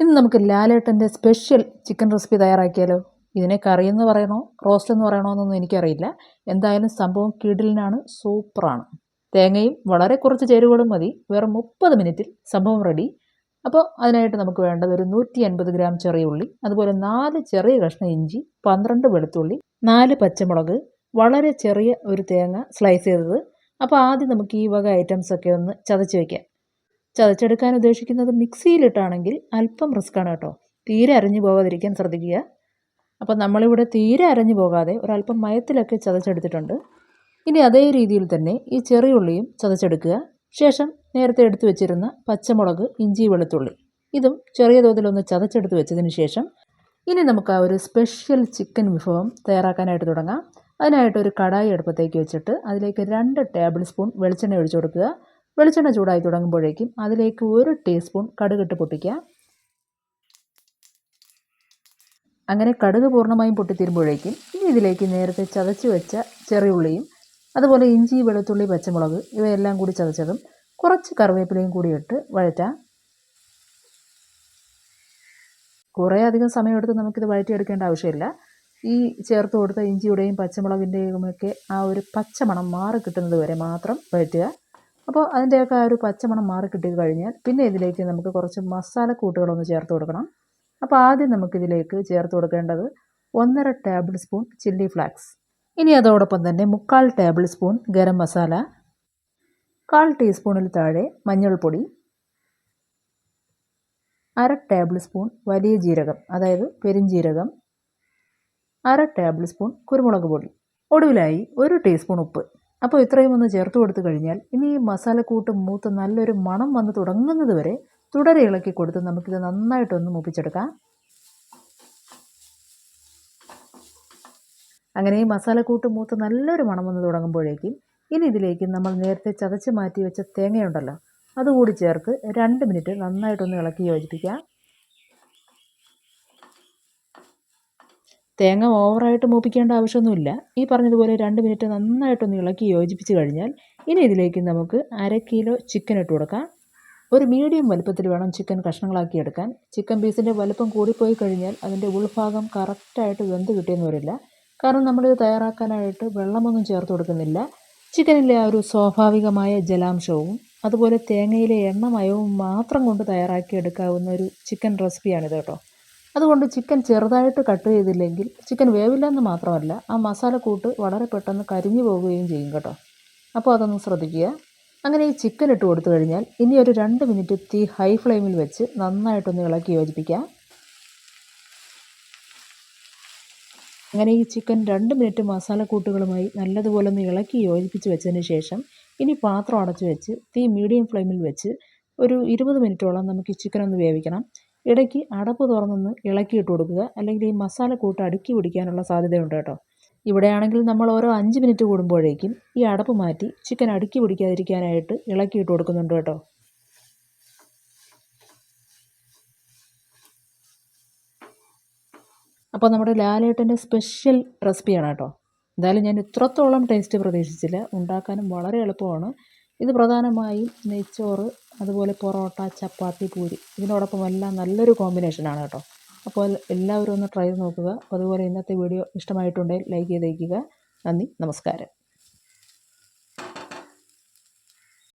ഇന്ന് നമുക്ക് ലാലേട്ടൻ്റെ സ്പെഷ്യൽ ചിക്കൻ റെസിപ്പി തയ്യാറാക്കിയാലോ? ഇതിനെ കറിയെന്ന് പറയണോ റോസ്റ്റ് എന്ന് പറയണോ എന്നൊന്നും എനിക്കറിയില്ല. എന്തായാലും സംഭവം കിടിലനാണ്, സൂപ്പറാണ്. തേങ്ങയും വളരെ കുറച്ച് ചേരുവകളും മതി. വെറും 30 മിനിറ്റിൽ സംഭവം റെഡി. അപ്പോൾ അതിനായിട്ട് നമുക്ക് വേണ്ടത് ഒരു 150 ഗ്രാം ചെറിയ ഉള്ളി, അതുപോലെ 4 ചെറിയ കഷ്ണം ഇഞ്ചി, 12 വെളുത്തുള്ളി, 4 പച്ചമുളക്, വളരെ ചെറിയ ഒരു തേങ്ങ സ്ലൈസ് ചെയ്തത്. അപ്പോൾ ആദ്യം നമുക്ക് ഈ വക ഐറ്റംസൊക്കെ ഒന്ന് ചതച്ച് വയ്ക്കാം. ചതച്ചെടുക്കാൻ ഉദ്ദേശിക്കുന്നത് മിക്സിയിലിട്ടാണെങ്കിൽ അല്പം റിസ്ക്കാണ് കേട്ടോ. തീരെ അരഞ്ഞു പോകാതിരിക്കാൻ ശ്രദ്ധിക്കുക. അപ്പം നമ്മളിവിടെ തീരെ അരഞ്ഞു പോകാതെ ഒരല്പം മയത്തിലൊക്കെ ചതച്ചെടുത്തിട്ടുണ്ട്. ഇനി അതേ രീതിയിൽ തന്നെ ഈ ചെറിയുള്ളിയും ചതച്ചെടുക്കുക. ശേഷം നേരത്തെ എടുത്തു വെച്ചിരുന്ന പച്ചമുളക്, ഇഞ്ചി, വെളുത്തുള്ളി ഇതും ചെറിയ തോതിലൊന്ന് ചതച്ചെടുത്ത് വെച്ചതിന് ശേഷം ഇനി നമുക്ക് ആ ഒരു സ്പെഷ്യൽ ചിക്കൻ വിഭവം തയ്യാറാക്കാനായിട്ട് തുടങ്ങാം. അതിനായിട്ട് ഒരു കടായി അടുപ്പത്തേക്ക് വെച്ചിട്ട് അതിലേക്ക് 2 ടേബിൾ സ്പൂൺ വെളിച്ചെണ്ണ ഒഴിച്ചു കൊടുക്കുക. വെളിച്ചെണ്ണ ചൂടായി തുടങ്ങുമ്പോഴേക്കും അതിലേക്ക് 1 ടീസ്പൂൺ കടുകിട്ട് പൊട്ടിക്കുക. അങ്ങനെ കടുക് പൂർണ്ണമായും പൊട്ടിത്തീരുമ്പോഴേക്കും ഇനി ഇതിലേക്ക് നേരത്തെ ചതച്ച് വെച്ച ചെറിയുള്ളിയും അതുപോലെ ഇഞ്ചി, വെളുത്തുള്ളി, പച്ചമുളക് ഇവയെല്ലാം കൂടി ചതച്ചതും കുറച്ച് കറിവേപ്പിലയും കൂടി ഇട്ട് വഴറ്റാം. കുറേ അധികം സമയമെടുത്ത് നമുക്കിത് വഴറ്റിയെടുക്കേണ്ട ആവശ്യമില്ല. ഈ ചേർത്ത് കൊടുത്ത ഇഞ്ചിയുടെയും പച്ചമുളകിൻ്റെയും ഒക്കെ ആ ഒരു പച്ചമണം മാറി കിട്ടുന്നത് വരെ മാത്രം വഴറ്റുക. അപ്പോൾ അതിൻ്റെയൊക്കെ ആ ഒരു പച്ചമണം മാറി കിട്ടി കഴിഞ്ഞാൽ പിന്നെ ഇതിലേക്ക് നമുക്ക് കുറച്ച് മസാലക്കൂട്ടുകളൊന്ന് ചേർത്ത് കൊടുക്കണം. അപ്പോൾ ആദ്യം നമുക്കിതിലേക്ക് ചേർത്ത് കൊടുക്കേണ്ടത് 1.5 ടേബിൾ സ്പൂൺ ചില്ലി ഫ്ലാക്സ്. ഇനി അതോടൊപ്പം തന്നെ 3/4 ടേബിൾ സ്പൂൺ ഗരം മസാല, 1/4 ടീസ്പൂണിൽ താഴെ മഞ്ഞൾപ്പൊടി, 1/2 ടേബിൾ സ്പൂൺ വലിയ ജീരകം അതായത് പെരുംജീരകം, 1/2 ടേബിൾ സ്പൂൺ കുരുമുളക് പൊടി, ഒടുവിലായി 1 ടീസ്പൂൺ ഉപ്പ്. അപ്പോൾ ഇത്രയും ഒന്ന് ചേർത്ത് കൊടുത്തു കഴിഞ്ഞാൽ ഇനി ഈ മസാലക്കൂട്ട് മൂത്ത് നല്ലൊരു മണം വന്ന് തുടങ്ങുന്നത് വരെ തുടരെ ഇളക്കി കൊടുത്ത് നമുക്കിത് നന്നായിട്ടൊന്ന് മൂപ്പിച്ചെടുക്കാം. അങ്ങനെ ഈ മസാലക്കൂട്ട് മൂത്ത് നല്ലൊരു മണം വന്ന് തുടങ്ങുമ്പോഴേക്കും ഇനി ഇതിലേക്ക് നമ്മൾ നേരത്തെ ചതച്ച് മാറ്റി വെച്ച തേങ്ങയുണ്ടല്ലോ അതുകൂടി ചേർത്ത് 2 മിനിറ്റ് നന്നായിട്ടൊന്ന് ഇളക്കി യോജിപ്പിക്കാം. തേങ്ങ ഓവറായിട്ട് മൂപ്പിക്കേണ്ട ആവശ്യമൊന്നുമില്ല. ഈ പറഞ്ഞതുപോലെ 2 മിനിറ്റ് നന്നായിട്ടൊന്ന് ഇളക്കി യോജിപ്പിച്ച് കഴിഞ്ഞാൽ ഇനി ഇതിലേക്ക് നമുക്ക് 1/2 കിലോ ചിക്കൻ ഇട്ട് കൊടുക്കാം. ഒരു മീഡിയം വലുപ്പത്തിൽ വേണം ചിക്കൻ കഷ്ണങ്ങളാക്കി എടുക്കാൻ. ചിക്കൻ പീസിൻ്റെ വലുപ്പം കൂടിപ്പോയി കഴിഞ്ഞാൽ അതിൻ്റെ ഉൾഭാഗം കറക്റ്റായിട്ട് വെന്ത് കിട്ടിയെന്ന് വരില്ല. കാരണം നമ്മളിത് തയ്യാറാക്കാനായിട്ട് വെള്ളമൊന്നും ചേർത്ത് കൊടുക്കുന്നില്ല. ചിക്കനിലെ ആ ഒരു സ്വാഭാവികമായ ജലാംശവും അതുപോലെ തേങ്ങയിലെ എണ്ണമയവും മാത്രം കൊണ്ട് തയ്യാറാക്കിയെടുക്കാവുന്ന ഒരു ചിക്കൻ റെസിപ്പിയാണിത് കേട്ടോ. അതുകൊണ്ട് ചിക്കൻ ചെറുതായിട്ട് കട്ട് ചെയ്തില്ലെങ്കിൽ ചിക്കൻ വേവില്ലെന്ന് മാത്രമല്ല ആ മസാലക്കൂട്ട് വളരെ പെട്ടെന്ന് കരിഞ്ഞു പോവുകയും ചെയ്യും കേട്ടോ. അപ്പോൾ അതൊന്ന് ശ്രദ്ധിക്കുക. അങ്ങനെ ഈ ചിക്കൻ ഇട്ട് കൊടുത്തു കഴിഞ്ഞാൽ ഇനി ഒരു 2 മിനിറ്റ് തീ ഹൈ ഫ്ലെയിമിൽ വെച്ച് നന്നായിട്ടൊന്ന് ഇളക്കി യോജിപ്പിക്കാം. അങ്ങനെ ഈ ചിക്കൻ 2 മിനിറ്റ് മസാലക്കൂട്ടുകളുമായി നല്ലതുപോലെ ഒന്ന് ഇളക്കി യോജിപ്പിച്ച് വെച്ചതിന് ശേഷം ഇനി പാത്രം അടച്ചു വെച്ച് തീ മീഡിയം ഫ്ലെയിമിൽ വെച്ച് ഒരു 20 മിനിറ്റോളം നമുക്ക് ഈ ചിക്കൻ ഒന്ന് വേവിക്കണം. ഇടയ്ക്ക് അടപ്പ് തുറന്നൊന്ന് ഇളക്കിയിട്ട് കൊടുക്കുക, അല്ലെങ്കിൽ ഈ മസാലക്കൂട്ട് അടുക്കി പിടിക്കാനുള്ള സാധ്യതയുണ്ട് കേട്ടോ. ഇവിടെയാണെങ്കിൽ നമ്മൾ ഓരോ 5 മിനിറ്റ് കൂടുമ്പോഴേക്കും ഈ അടപ്പ് മാറ്റി ചിക്കൻ അടുക്കി പിടിക്കാതിരിക്കാനായിട്ട് ഇളക്കിയിട്ട് കൊടുക്കുന്നുണ്ട് കേട്ടോ. അപ്പോൾ നമ്മുടെ ലാലേട്ടൻ്റെ സ്പെഷ്യൽ റെസിപ്പിയാണ് കേട്ടോ. എന്തായാലും ഞാൻ ഇത്രത്തോളം ടേസ്റ്റ് പ്രതീക്ഷിച്ചില്ല. ഉണ്ടാക്കാനും വളരെ എളുപ്പമാണ്. ഇത് പ്രധാനമായും നെയ്ച്ചോറ്, അതുപോലെ പൊറോട്ട, ചപ്പാത്തി, പൂരി ഇതിനോടൊപ്പമെല്ലാം നല്ലൊരു കോമ്പിനേഷനാണ് കേട്ടോ. അപ്പോൾ എല്ലാവരും ഒന്ന് ട്രൈ ചെയ്ത് നോക്കുക. അതുപോലെ ഇന്നത്തെ വീഡിയോ ഇഷ്ടമായിട്ടുണ്ടെങ്കിൽ ലൈക്ക് ചെയ്തേക്കുക. നന്ദി, നമസ്കാരം.